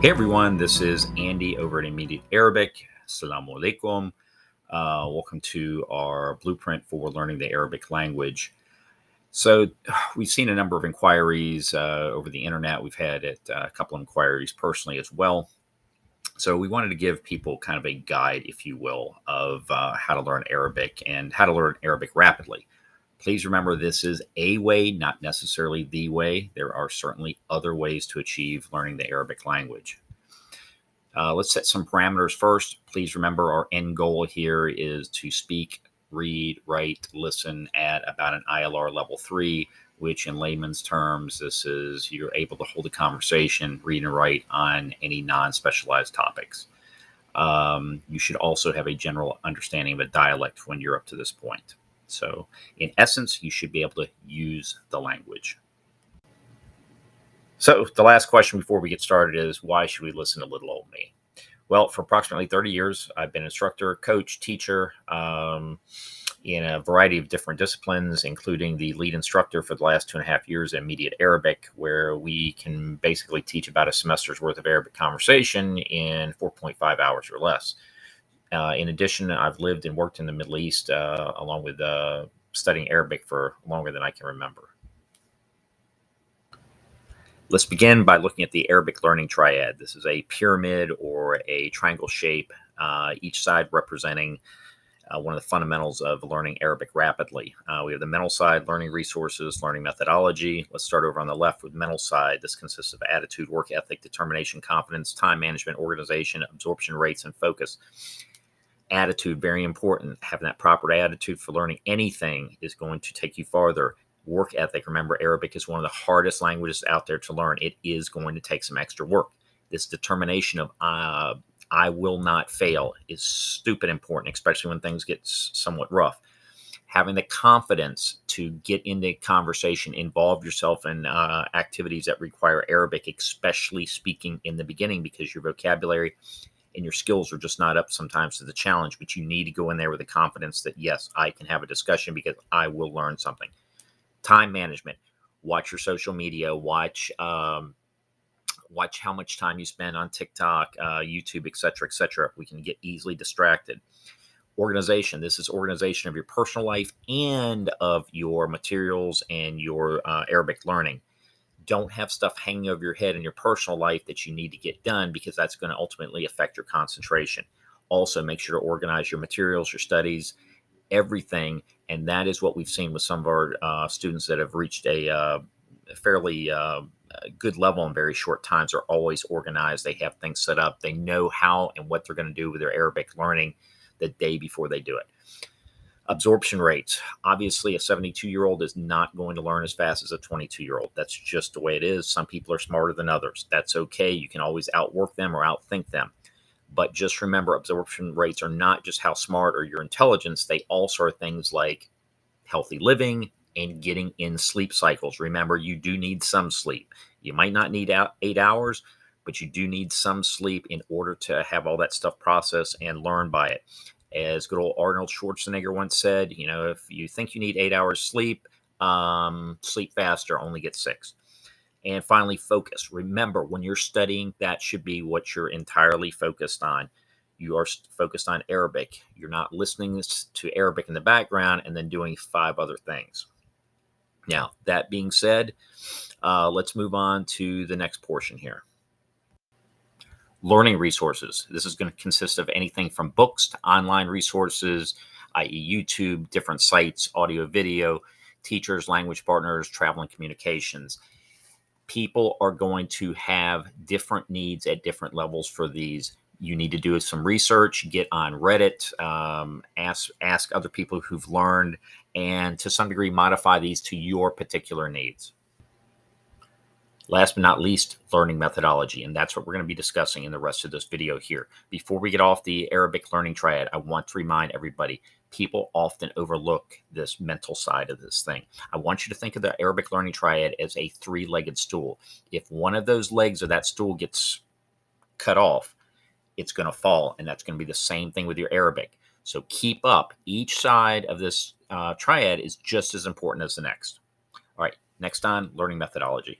Hey everyone, this is Andy over at Immediate Arabic. Assalamu alaikum. Welcome to our blueprint for learning the Arabic language. So, we've seen a number of inquiries over the internet. We've had a couple of inquiries personally as well. So, we wanted to give people kind of a guide, if you will, of how to learn Arabic and how to learn Arabic rapidly. Please remember this is a way, not necessarily the way. There are certainly other ways to achieve learning the Arabic language. Let's set some parameters first. Please remember our end goal here is to speak, read, write, listen at about an ILR level 3, which in layman's terms, this is you're able to hold a conversation, read and write on any non-specialized topics. You should also have a general understanding of a dialect when you're up to this point. So in essence, you should be able to use the language. So the last question before we get started is, why should we listen to little old me? Well, for approximately 30 years, I've been instructor, coach, teacher in a variety of different disciplines, including the lead instructor for the last 2.5 years in Immediate Arabic, where we can basically teach about a semester's worth of Arabic conversation in 4.5 hours or less. In addition, I've lived and worked in the Middle East along with studying Arabic for longer than I can remember. Let's begin by looking at the Arabic learning triad. This is a pyramid or a triangle shape, each side representing one of the fundamentals of learning Arabic rapidly. We have the mental side, learning resources, learning methodology. Let's start over on the left with mental side. This consists of attitude, work ethic, determination, confidence, time management, organization, absorption rates, and focus. Attitude, very important. Having that proper attitude for learning anything is going to take you farther. Work ethic. Remember, Arabic is one of the hardest languages out there to learn. It is going to take some extra work. This determination of I will not fail is stupid important, especially when things get somewhat rough. Having the confidence to get into conversation, involve yourself in activities that require Arabic, especially speaking in the beginning, because your vocabulary and your skills are just not up sometimes to the challenge. But you need to go in there with the confidence that, yes, I can have a discussion because I will learn something. Time management. Watch your social media. Watch how much time you spend on TikTok, YouTube, etc., etc. We can get easily distracted. Organization. This is organization of your personal life and of your materials and your Arabic learning. Don't have stuff hanging over your head in your personal life that you need to get done, because that's going to ultimately affect your concentration. Also, make sure to organize your materials, your studies, everything. And that is what we've seen with some of our students that have reached a fairly good level in very short times. Are always organized. They have things set up. They know how and what they're going to do with their Arabic learning the day before they do it. Absorption rates. Obviously, a 72-year-old is not going to learn as fast as a 22-year-old. That's just the way it is. Some people are smarter than others. That's okay. You can always outwork them or outthink them. But just remember, absorption rates are not just how smart or your intelligence. They also are things like healthy living and getting in sleep cycles. Remember, you do need some sleep. You might not need 8 hours, but you do need some sleep in order to have all that stuff processed and learn by it. As good old Arnold Schwarzenegger once said, if you think you need 8 hours sleep, sleep faster, only get 6. And finally, focus. Remember, when you're studying, that should be what you're entirely focused on. You are focused on Arabic. You're not listening to Arabic in the background and then doing 5 other things. Now, that being said, let's move on to the next portion here. Learning resources. This is going to consist of anything from books to online resources, i.e. YouTube, different sites, audio, video, teachers, language partners, travel and communications. People are going to have different needs at different levels for these. You need to do some research, get on Reddit, ask other people who've learned, and to some degree modify these to your particular needs. Last but not least, learning methodology, and that's what we're going to be discussing in the rest of this video here. Before we get off the Arabic learning triad, I want to remind everybody, people often overlook this mental side of this thing. I want you to think of the Arabic learning triad as a 3-legged stool. If one of those legs of that stool gets cut off, it's going to fall, and that's going to be the same thing with your Arabic. So keep up. Each side of this triad is just as important as the next. All right, next on learning methodology.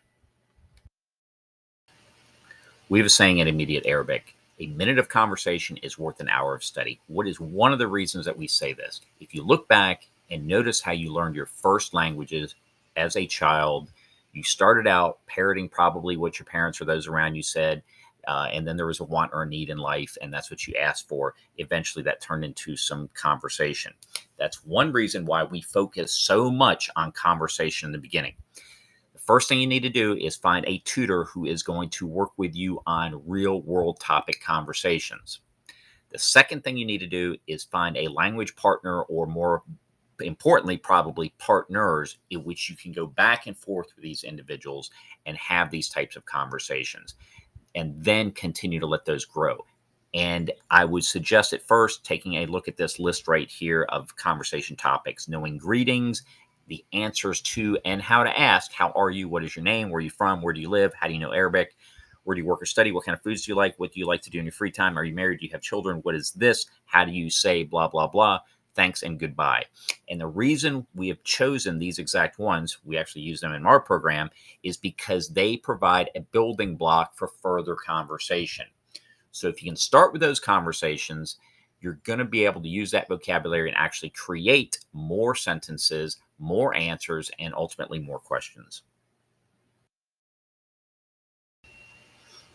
We have a saying in immediate Arabic: a minute of conversation is worth an hour of study. What is one of the reasons that we say this? If you look back and notice how you learned your first languages as a child, you started out parroting probably what your parents or those around you said, and then there was a want or a need in life, and that's what you asked for. Eventually, that turned into some conversation. That's one reason why we focus so much on conversation in the beginning. The first thing you need to do is find a tutor who is going to work with you on real world topic conversations. The second thing you need to do is find a language partner, or more importantly, probably partners, in which you can go back and forth with these individuals and have these types of conversations, and then continue to let those grow. And I would suggest at first taking a look at this list right here of conversation topics, knowing greetings, the answers to, and how to ask: how are you? What is your name? Where are you from? Where do you live? How do you know Arabic? Where do you work or study? What kind of foods do you like? What do you like to do in your free time? Are you married? Do you have children? What is this? How do you say blah, blah, blah? Thanks and goodbye. And the reason we have chosen these exact ones, we actually use them in our program, is because they provide a building block for further conversation. So if you can start with those conversations, you're going to be able to use that vocabulary and actually create more sentences, more answers, and ultimately more questions.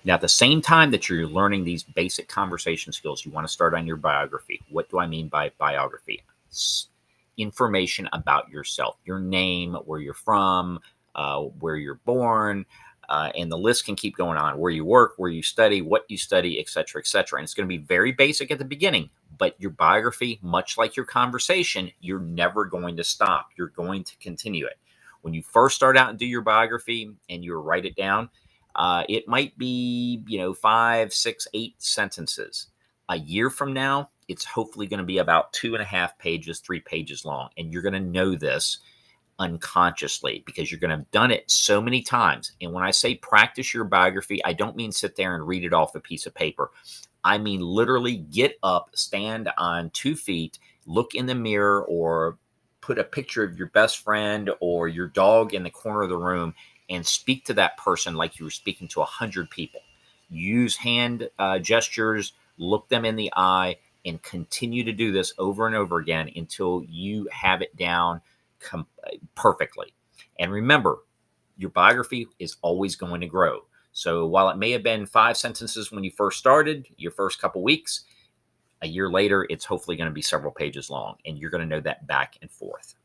Now, at the same time that you're learning these basic conversation skills, you want to start on your biography. What do I mean by biography? Information about yourself, your name, where you're from, where you're born, and the list can keep going on. Where you work, where you study, what you study, et cetera, et cetera. And it's going to be very basic at the beginning, but your biography, much like your conversation, you're never going to stop. You're going to continue it. When you first start out and do your biography and you write it down, it might be, 5, 6, 8 sentences. A year from now, it's hopefully going to be about 2.5 pages, 3 pages long. And you're going to know this unconsciously because you're going to have done it so many times. And when I say practice your biography, I don't mean sit there and read it off a piece of paper. I mean literally get up, stand on 2 feet, look in the mirror, or put a picture of your best friend or your dog in the corner of the room and speak to that person like you were speaking to 100 people. Use hand gestures, look them in the eye, and continue to do this over and over again until you have it down perfectly. And remember, your biography is always going to grow. So while it may have been 5 sentences when you first started, your first couple weeks, a year later, it's hopefully going to be several pages long, and you're going to know that back and forth.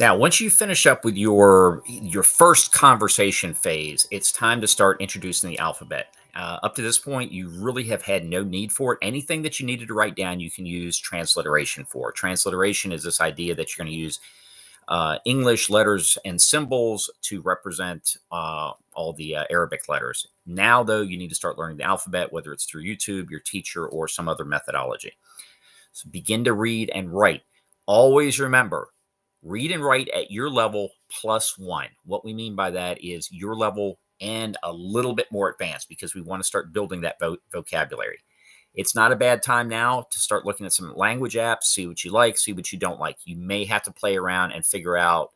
Now, once you finish up with your first conversation phase, it's time to start introducing the alphabet. Up to this point, you really have had no need for it. Anything that you needed to write down, you can use transliteration for. Transliteration is this idea that you're going to use English letters and symbols to represent all the Arabic letters. Now, though, you need to start learning the alphabet, whether it's through YouTube, your teacher, or some other methodology. So begin to read and write. Always remember, read and write at your level +1. What we mean by that is your level and a little bit more advanced, because we want to start building that vocabulary. It's not a bad time now to start looking at some language apps, see what you like, see what you don't like. You may have to play around and figure out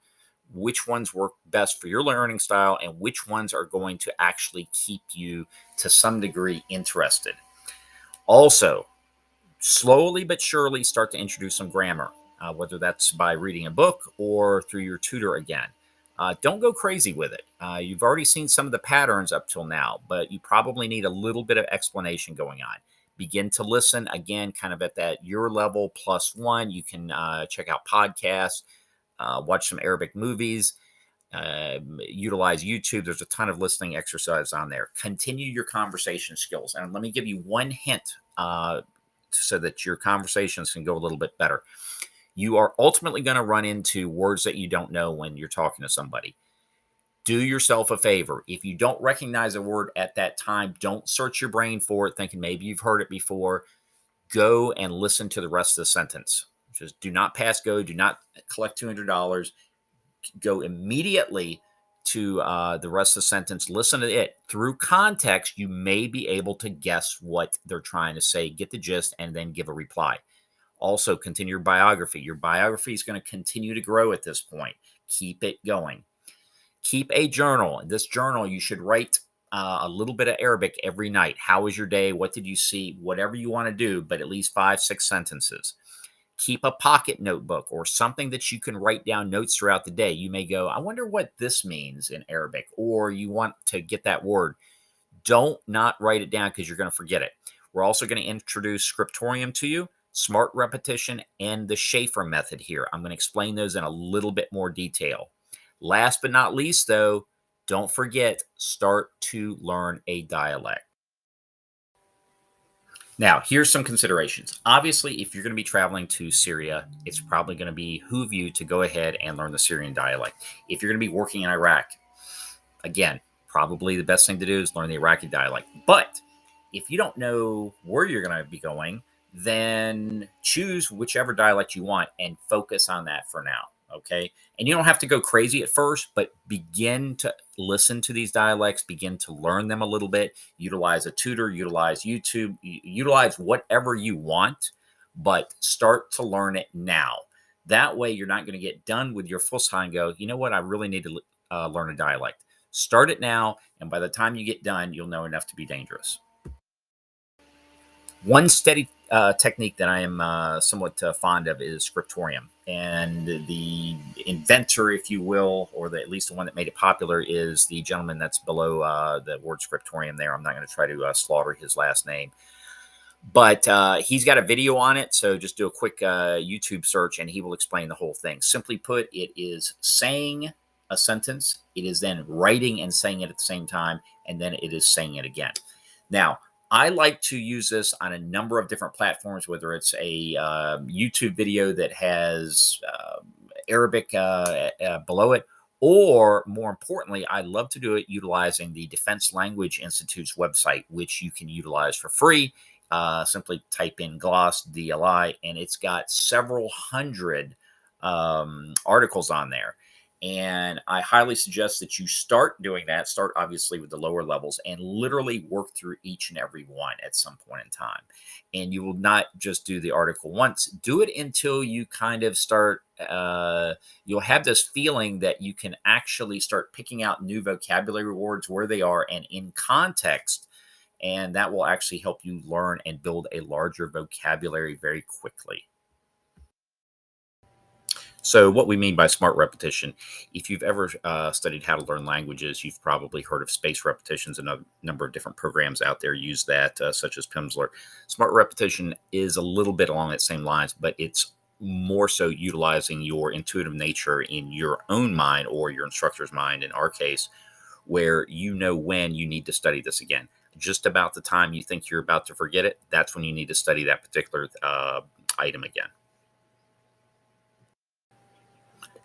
which ones work best for your learning style and which ones are going to actually keep you to some degree interested. Also, slowly but surely start to introduce some grammar, whether that's by reading a book or through your tutor again. Don't go crazy with it. You've already seen some of the patterns up till now, but you probably need a little bit of explanation going on. Begin to listen again, kind of at that your level +1. You can check out podcasts, watch some Arabic movies, utilize YouTube. There's a ton of listening exercises on there. Continue your conversation skills. And let me give you one hint so that your conversations can go a little bit better. You are ultimately going to run into words that you don't know when you're talking to somebody. Do yourself a favor. If you don't recognize a word at that time, don't search your brain for it, thinking maybe you've heard it before. Go and listen to the rest of the sentence. Just do not pass go. Do not collect $200. Go immediately to the rest of the sentence. Listen to it. Through context, you may be able to guess what they're trying to say, get the gist, and then give a reply. Also, continue your biography. Your biography is going to continue to grow at this point. Keep it going. Keep a journal. In this journal, you should write a little bit of Arabic every night. How was your day? What did you see? Whatever you want to do, but at least 5, 6 sentences. Keep a pocket notebook or something that you can write down notes throughout the day. You may go, I wonder what this means in Arabic, or you want to get that word. Don't not write it down because you're going to forget it. We're also going to introduce Scriptorium to you, smart repetition, and the Schaeffer method here. I'm going to explain those in a little bit more detail. Last but not least, though, don't forget, start to learn a dialect. Now, here's some considerations. Obviously, if you're going to be traveling to Syria, it's probably going to behoove you to go ahead and learn the Syrian dialect. If you're going to be working in Iraq, again, probably the best thing to do is learn the Iraqi dialect. But if you don't know where you're going to be going, then choose whichever dialect you want and focus on that for now. Okay. And you don't have to go crazy at first, but begin to listen to these dialects, begin to learn them a little bit, utilize a tutor, utilize YouTube, utilize whatever you want, but start to learn it now. That way, you're not going to get done with your full time and go, you know what? I really need to learn a dialect. Start it now, and by the time you get done, you'll know enough to be dangerous. One steady technique that I am somewhat fond of is Scriptorium. And the inventor, if you will, or at least the one that made it popular, is the gentleman that's below the word Scriptorium there. I'm not going to try to slaughter his last name. But he's got a video on it, so just do a quick YouTube search and he will explain the whole thing. Simply put, it is saying a sentence, it is then writing and saying it at the same time, and then it is saying it again. Now, I like to use this on a number of different platforms, whether it's a YouTube video that has Arabic below it, or more importantly, I love to do it utilizing the Defense Language Institute's website, which you can utilize for free. Simply type in gloss DLI, and it's got several hundred articles on there. And I highly suggest that you start doing that. Start obviously with the lower levels and literally work through each and every one at some point in time. And you will not just do the article once, do it until you kind of start, you'll have this feeling that you can actually start picking out new vocabulary words where they are and in context. And that will actually help you learn and build a larger vocabulary very quickly. So, what we mean by smart repetition, if you've ever studied how to learn languages, you've probably heard of space repetitions, and a number of different programs out there use that, such as Pimsleur. Smart repetition is a little bit along that same lines, but it's more so utilizing your intuitive nature in your own mind or your instructor's mind, in our case, where you know when you need to study this again. Just about the time you think you're about to forget it, that's when you need to study that particular item again.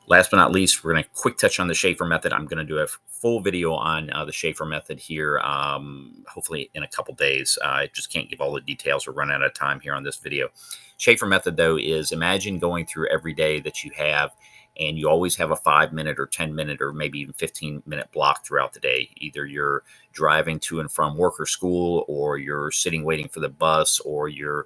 Last but not least, we're going to quick touch on the Schaeffer method. I'm going to do a full video on the Schaeffer method here, hopefully in a couple days. I just can't give all the details or run out of time here on this video. Schaeffer method, though, is imagine going through every day that you have, and you always have a 5-minute or 10-minute or maybe even 15-minute block throughout the day. Either you're driving to and from work or school, or you're sitting waiting for the bus, or you're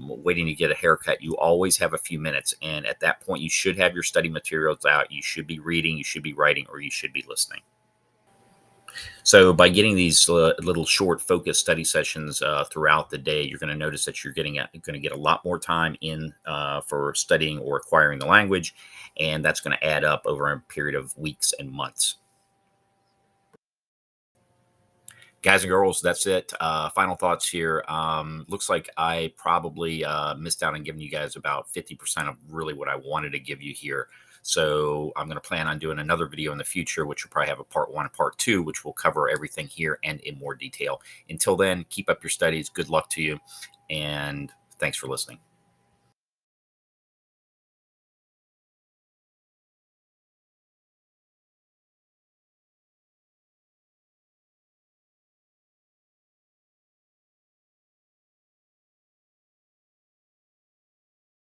waiting to get a haircut. You always have a few minutes. And at that point, you should have your study materials out. You should be reading, you should be writing, or you should be listening. So by getting these little short focused study sessions throughout the day, you're going to notice that you're going to get a lot more time in for studying or acquiring the language, and that's going to add up over a period of weeks and months. Guys and girls, that's it. Final thoughts here. Looks like I probably missed out on giving you guys about 50% of really what I wanted to give you here. So I'm going to plan on doing another video in the future, which will probably have a part 1 and part 2, which will cover everything here and in more detail. Until then, keep up your studies. Good luck to you. And thanks for listening.